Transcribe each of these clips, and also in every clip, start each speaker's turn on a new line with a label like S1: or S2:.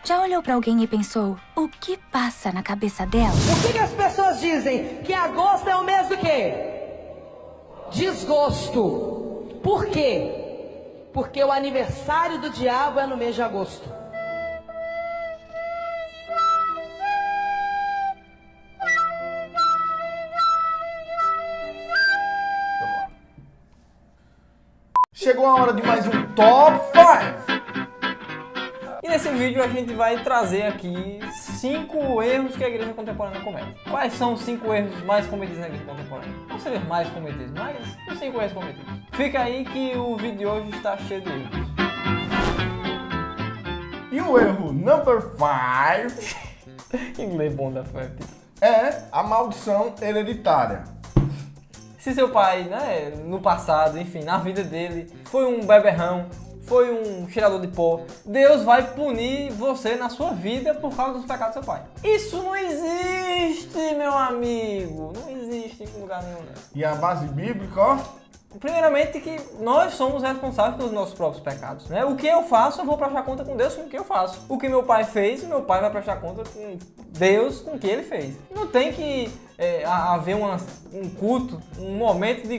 S1: Já olhou pra alguém e pensou, o que passa na cabeça dela?
S2: Por que as pessoas dizem que agosto é o mês do quê? Desgosto. Por quê? Porque o aniversário do diabo é no mês de agosto.
S3: Chegou a hora de mais um Top 5!
S4: E nesse vídeo a gente vai trazer aqui 5 erros que a igreja contemporânea comete. Quais são os 5 erros mais cometidos na igreja contemporânea? Não seriam mais cometidos, mas os 5 erros cometidos. Fica aí que o vídeo de hoje está cheio de erros.
S3: E o erro number 5
S4: Inglês bom da fé.
S3: é a maldição hereditária.
S4: Se seu pai, né, no passado, enfim, na vida dele, foi um beberrão, foi um cheirador de pó, Deus vai punir você na sua vida por causa dos pecados do seu pai. Isso não existe, meu amigo. Não existe em lugar nenhum, né?
S3: E a base bíblica, ó,
S4: Primeiramente que nós somos responsáveis pelos nossos próprios pecados, né? O que eu faço, eu vou prestar conta com Deus com o que eu faço. O que meu pai fez, meu pai vai prestar conta com Deus com o que ele fez. Não tem que haver um culto, um momento de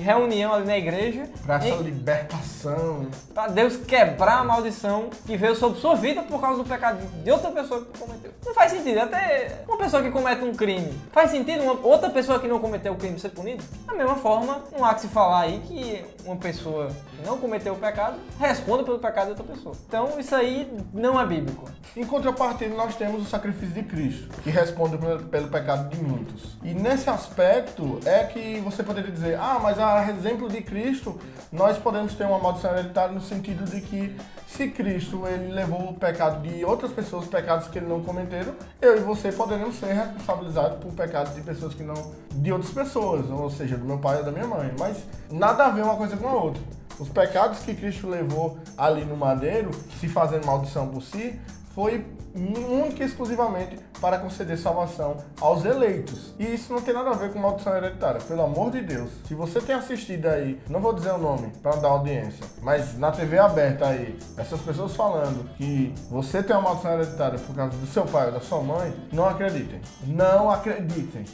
S4: reunião ali na igreja
S3: pra essa libertação.
S4: para Deus quebrar a maldição que veio sobre sua vida por causa do pecado de outra pessoa que cometeu. Não faz sentido. Até uma pessoa que comete um crime, faz sentido uma outra pessoa que não cometeu o crime ser punida? Da mesma forma, não há que se falar aí que uma pessoa que não cometeu o pecado responda pelo pecado de outra pessoa. Então isso aí não é bíblico.
S3: Em contrapartida, nós temos o sacrifício de Cristo, que responde pelo pecado de muitos. E nesse aspecto é que você poderia dizer, mas a exemplo de Cristo, nós podemos ter uma maldição hereditária no sentido de que se Cristo ele levou o pecado de outras pessoas, pecados que ele não cometeram, eu e você poderemos ser responsabilizados por pecados de pessoas que não, de outras pessoas, ou seja, do meu pai ou da minha mãe. Mas nada a ver uma coisa com a outra. Os pecados que Cristo levou ali no madeiro, se fazendo maldição por si, foi única e exclusivamente para conceder salvação aos eleitos. E isso não tem nada a ver com maldição hereditária, pelo amor de Deus. Se você tem assistido aí, não vou dizer o nome para dar audiência, mas na TV aberta aí, essas pessoas falando que você tem uma maldição hereditária por causa do seu pai ou da sua mãe, não acreditem. Não acreditem.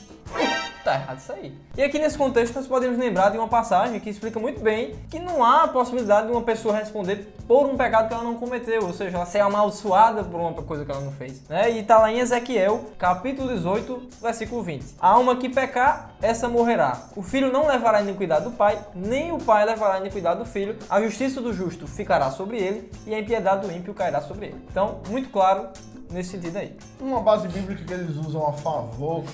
S4: Tá errado isso aí. E aqui nesse contexto nós podemos lembrar de uma passagem que explica muito bem que não há a possibilidade de uma pessoa responder por um pecado que ela não cometeu, ou seja, ela ser amaldiçoada por uma coisa que ela não fez, né? E tá lá em Ezequiel, capítulo 18, versículo 20. A alma que pecar, essa morrerá. O filho não levará iniquidade do pai, nem o pai levará iniquidade do filho. A justiça do justo ficará sobre ele e a impiedade do ímpio cairá sobre ele. Então, muito claro nesse sentido aí.
S3: Uma base bíblica que eles usam a favor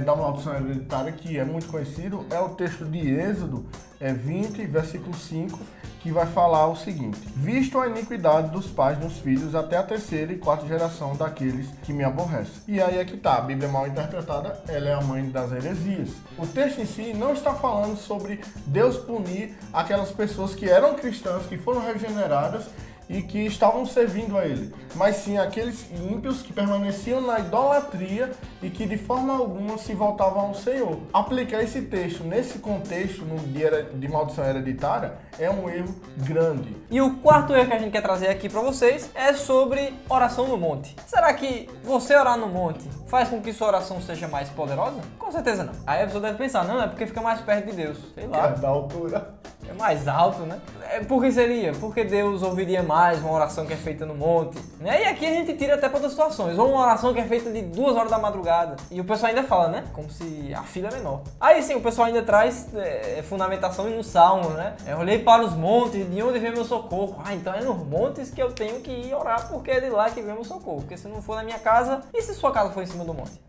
S3: da maldição hereditária, que é muito conhecido, é o texto de Êxodo 20, versículo 5, que vai falar o seguinte: visto a iniquidade dos pais nos filhos até a terceira e quarta geração daqueles que me aborrecem. E aí é que tá, a Bíblia mal interpretada, ela é a mãe das heresias. O texto em si não está falando sobre Deus punir aquelas pessoas que eram cristãs, que foram regeneradas e que estavam servindo a ele, mas sim aqueles ímpios que permaneciam na idolatria e que de forma alguma se voltavam ao Senhor. Aplicar esse texto nesse contexto, no dia de maldição hereditária, é um erro grande.
S4: E o quarto erro que a gente quer trazer aqui para vocês é sobre oração no monte. Será que você orar no monte faz com que sua oração seja mais poderosa? Com certeza não. Aí a pessoa deve pensar, não, é porque fica mais perto de Deus. Sei lá.
S3: Da altura.
S4: É mais alto, né? Por que seria? Porque Deus ouviria mais uma oração que é feita no monte, né? E aqui a gente tira até para outras situações. Ou uma oração que é feita de 2 horas da madrugada. E o pessoal ainda fala, né? Como se a fila é menor. Aí sim, o pessoal ainda traz fundamentação no Salmo, né? Eu olhei para os montes, de onde vem meu socorro? Então é nos montes que eu tenho que ir orar, porque é de lá que vem meu socorro. Porque se não for na minha casa, e se sua casa for em cima do monte?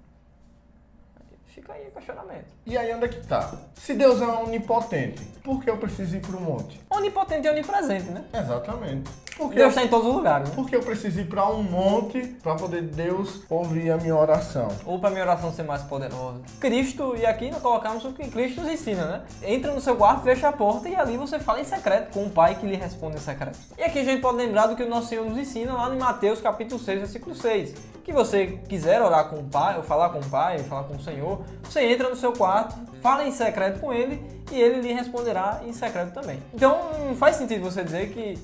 S4: Fica aí o questionamento.
S3: E aí onde é que tá? Se Deus é onipotente, por que eu preciso ir para o monte?
S4: Onipotente e onipresente, né?
S3: Exatamente. Porque
S4: Deus está em todos os lugares, né?
S3: Por que eu preciso ir para um monte para poder Deus ouvir a minha oração?
S4: Ou para minha oração ser mais poderosa. Cristo, e aqui nós colocamos o que Cristo nos ensina, né? Entra no seu quarto, fecha a porta e ali você fala em secreto com o Pai que lhe responde em secreto. E aqui a gente pode lembrar do que o nosso Senhor nos ensina lá em Mateus capítulo 6, versículo 6. Que você quiser orar com o Pai, ou falar com o Pai, falar com o Senhor, você entra no seu quarto, fala em secreto com Ele e ele lhe responderá em secreto também. Então não faz sentido você dizer que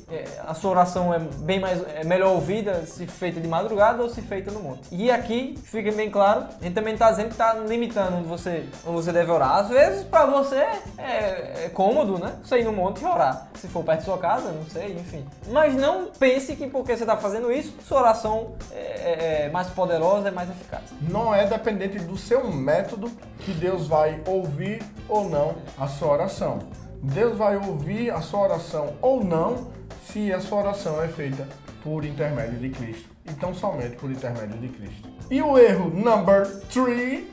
S4: a sua oração é melhor ouvida se feita de madrugada ou se feita no monte. E aqui, fica bem claro, a gente também está dizendo que está limitando onde você deve orar. Às vezes para você é cômodo, né? Você ir no monte e orar. Se for perto da sua casa, não sei, enfim. Mas não pense que porque você está fazendo isso, sua oração é mais poderosa, é mais eficaz.
S3: Não é dependente do seu método que Deus vai ouvir ou não a sua oração. Deus vai ouvir a sua oração ou não se a sua oração é feita por intermédio de Cristo. Então somente por intermédio de Cristo. E o erro number 3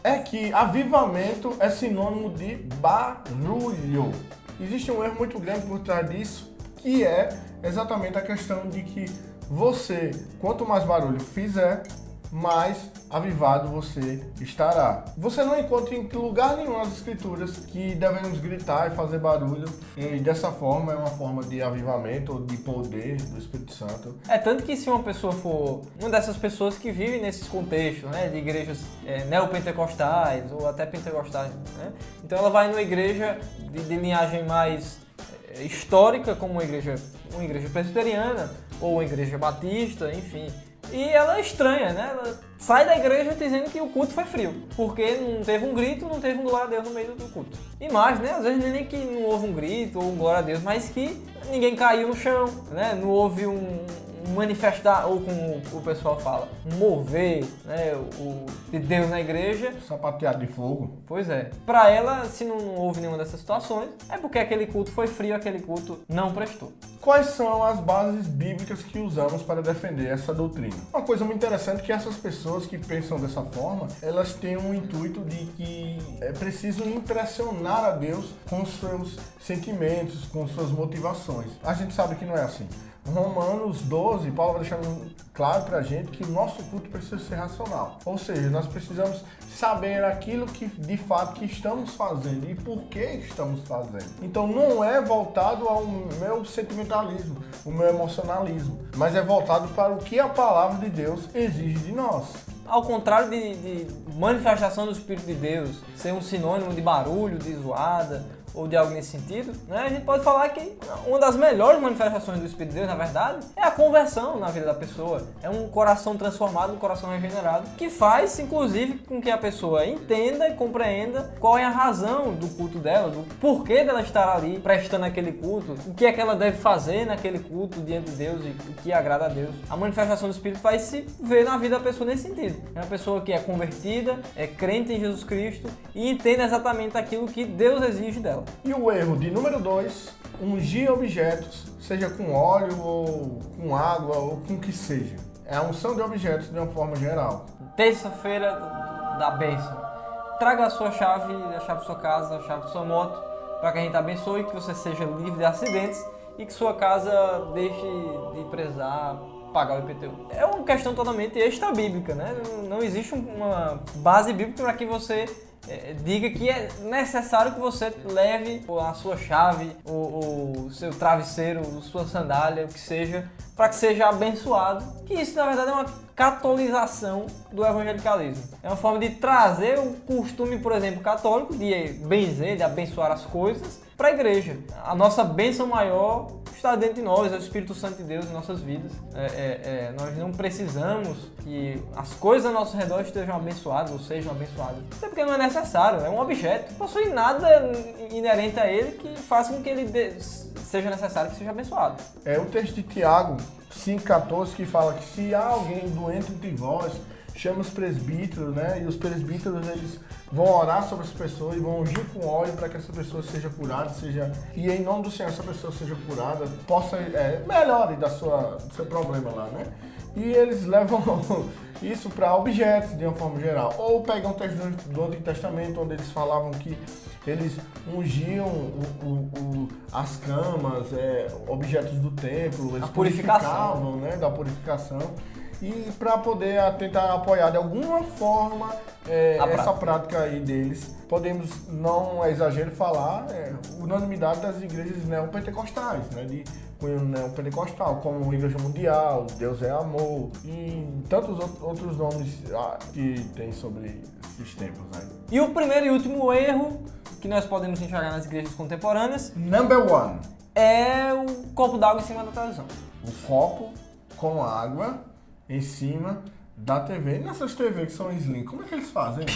S3: é que avivamento é sinônimo de barulho. Existe um erro muito grande por trás disso, que é exatamente a questão de que você, quanto mais barulho fizer, mais avivado você estará. Você não encontra em lugar nenhum nas escrituras que devemos gritar e fazer barulho, e dessa forma é uma forma de avivamento ou de poder do Espírito Santo.
S4: Tanto que se uma pessoa for uma dessas pessoas que vivem nesses contextos, né, de igrejas neopentecostais ou até pentecostais, né, então ela vai numa igreja de linhagem mais histórica, como uma igreja presbiteriana ou uma igreja batista, enfim. E ela é estranha, né? Ela sai da igreja dizendo que o culto foi frio, porque não teve um grito, não teve um glória a Deus no meio do culto. E mais, né? Às vezes nem que não houve um grito ou um glória a Deus, mas que ninguém caiu no chão, né? Não houve um manifestar, ou como o pessoal fala, um mover, né, de Deus na igreja.
S3: Sapateado de fogo.
S4: Pois é. Para ela, se não houve nenhuma dessas situações, é porque aquele culto foi frio, aquele culto não prestou.
S3: Quais são as bases bíblicas que usamos para defender essa doutrina? Uma coisa muito interessante é que essas pessoas que pensam dessa forma, elas têm um intuito de que é preciso impressionar a Deus com os seus sentimentos, com suas motivações. A gente sabe que não é assim. Romanos 12, Paulo vai deixar claro pra gente que o nosso culto precisa ser racional. Ou seja, nós precisamos saber aquilo que de fato que estamos fazendo e por que estamos fazendo. Então não é voltado ao meu sentimentalismo, o meu emocionalismo, mas é voltado para o que a palavra de Deus exige de nós.
S4: Ao contrário de manifestação do Espírito de Deus ser um sinônimo de barulho, de zoada, ou de algo nesse sentido, né? A gente pode falar que uma das melhores manifestações do Espírito de Deus, na verdade, é a conversão na vida da pessoa. É um coração transformado, um coração regenerado, que faz, inclusive, com que a pessoa entenda e compreenda qual é a razão do culto dela, do porquê dela estar ali prestando aquele culto, o que é que ela deve fazer naquele culto diante de Deus e o que agrada a Deus. A manifestação do Espírito vai se ver na vida da pessoa nesse sentido. É uma pessoa que é convertida, é crente em Jesus Cristo e entende exatamente aquilo que Deus exige dela.
S3: E o erro de número 2, ungir objetos, seja com óleo ou com água ou com o que seja. É a unção de objetos de uma forma geral.
S4: Terça-feira da bênção. Traga a sua chave, a chave da sua casa, a chave da sua moto, para que a gente abençoe, que você seja livre de acidentes e que sua casa deixe de prezar pagar o IPTU. É uma questão totalmente extra-bíblica, né? Não existe uma base bíblica para que você diga que é necessário que você leve a sua chave, o seu travesseiro, a sua sandália, o que seja, para que seja abençoado. Que isso, na verdade, é uma catolização do evangelicalismo. É uma forma de trazer o costume, por exemplo, católico, de benzer, de abençoar as coisas, para a igreja. A nossa bênção maior está dentro de nós, é o Espírito Santo de Deus em nossas vidas. Nós não precisamos que as coisas ao nosso redor estejam abençoadas ou sejam abençoadas. Até porque não é necessário, é um objeto. Não possui nada inerente a ele que faça com que ele seja necessário que seja abençoado.
S3: É o texto de Tiago 5,14 que fala que se há alguém doente entre vós, chama os presbíteros, né? E os presbíteros, eles vão orar sobre as pessoas e vão ungir com óleo para que essa pessoa seja curada, e em nome do Senhor essa pessoa seja curada, possa melhore do seu problema lá, né? E eles levam isso para objetos de uma forma geral. Ou pegam um texto do Antigo Testamento onde eles falavam que eles ungiam as camas, objetos do templo, eles purificavam, né, da purificação. E para poder tentar apoiar de alguma forma essa prática aí deles, podemos, não é exagero falar, unanimidade das igrejas neopentecostais, né, de cunho neopentecostal, como Igreja Mundial, Deus é Amor e tantos outros nomes que tem sobre esses tempos aí.
S4: E o primeiro e último erro que nós podemos enxergar nas igrejas contemporâneas
S3: Number one,
S4: é o copo d'água em cima da televisão.
S3: o copo com água em cima da TV. E nessas TVs que são slim, como é que eles fazem?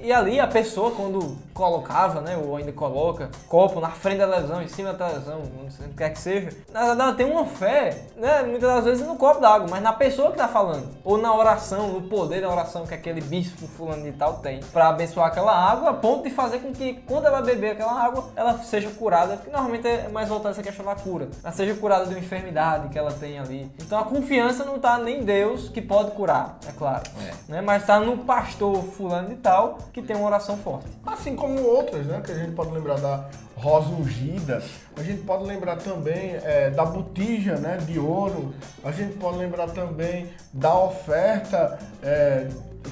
S4: E ali a pessoa, quando colocava, né, ou ainda coloca, copo na frente da televisão, em cima da televisão, onde quer que seja, na verdade ela tem uma fé, né, muitas das vezes no copo d'água, mas na pessoa que tá falando, ou na oração, no poder da oração que aquele bispo fulano de tal tem, para abençoar aquela água, a ponto de fazer com que, quando ela beber aquela água, ela seja curada, porque normalmente é mais voltada essa questão da cura, ela seja curada de uma enfermidade que ela tem ali. Então a confiança não tá nem em Deus, que pode curar, é claro, né, mas tá no pastor fulano de tal, que tem uma oração forte.
S3: Assim como outras, né? Que a gente pode lembrar da rosa ungida, a gente pode lembrar também da botija, né, de ouro, a gente pode lembrar também da oferta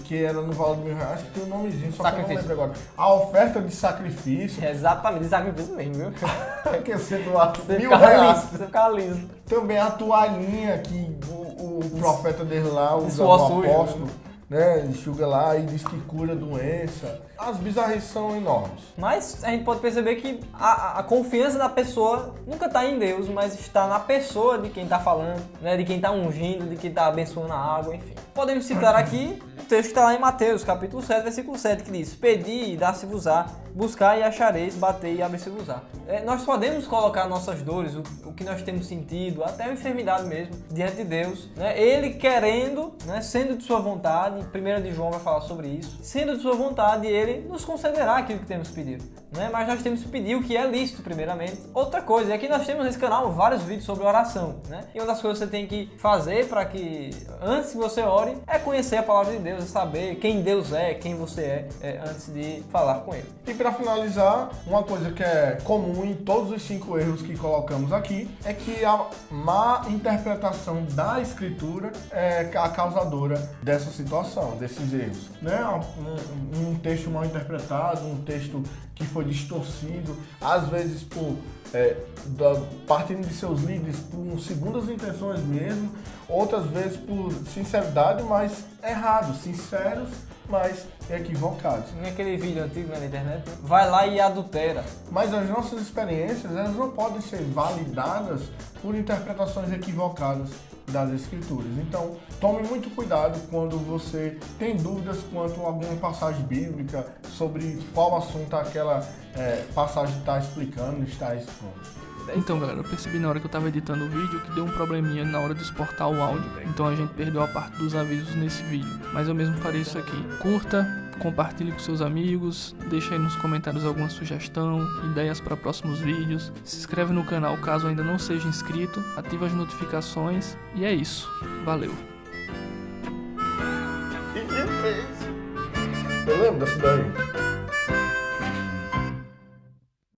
S3: que era no valor de R$1.000, acho que tem um nomezinho, só que eu não lembro agora. A oferta de sacrifício.
S4: Exatamente, de sacrifício mesmo, viu?
S3: Que é sendo lá
S4: Você
S3: R$1.000.
S4: ficar liso.
S3: Também a toalhinha que o profeta dele lá usa,
S4: suor
S3: o
S4: sujo,
S3: apóstolo, né? Enxuga lá e diz que cura doença. As bizarrices são enormes.
S4: Mas a gente pode perceber que a confiança da pessoa nunca está em Deus, mas está na pessoa de quem está falando, né? De quem está ungindo, de quem está abençoando a água, enfim. Podemos citar aqui o texto que está lá em Mateus, capítulo 7, versículo 7, que diz: Pedi e dá-se-vos-á, buscai e achareis, batei e abre-se-vos-á. Nós podemos colocar nossas dores, o que nós temos sentido, até a enfermidade mesmo, diante de Deus, né? Ele querendo, né? Sendo de sua vontade, 1 de João vai falar sobre isso, sendo de sua vontade, ele nos concederá aquilo que temos pedido, né? Mas nós temos que pedir o que é lícito, primeiramente. Outra coisa, é que nós temos nesse canal vários vídeos sobre oração, né? E uma das coisas que você tem que fazer para que, antes que você ore, é conhecer a palavra de Deus, é saber quem Deus é, quem você é, antes de falar com Ele.
S3: E para finalizar, uma coisa que é comum em todos os 5 erros que colocamos aqui é que a má interpretação da Escritura é a causadora dessa situação, desses erros, né? Um texto mal interpretado, um texto que foi distorcido, às vezes partindo de seus líderes por segundas intenções mesmo, outras vezes por sinceridade, mas errados, sinceros, mas equivocados.
S4: Naquele vídeo antigo na internet, vai lá e adultera.
S3: Mas as nossas experiências, elas não podem ser validadas por interpretações equivocadas das Escrituras. Então, tome muito cuidado quando você tem dúvidas quanto a alguma passagem bíblica, sobre qual assunto aquela passagem está explicando, está expondo.
S5: Então, galera, eu percebi na hora que eu tava editando o vídeo que deu um probleminha na hora de exportar o áudio. Então a gente perdeu a parte dos avisos nesse vídeo. Mas eu mesmo farei isso aqui. Curta, compartilhe com seus amigos, deixa aí nos comentários alguma sugestão, ideias para próximos vídeos. Se inscreve no canal caso ainda não seja inscrito, ativa as notificações e é isso. Valeu!
S3: Eu lembro dessa daí.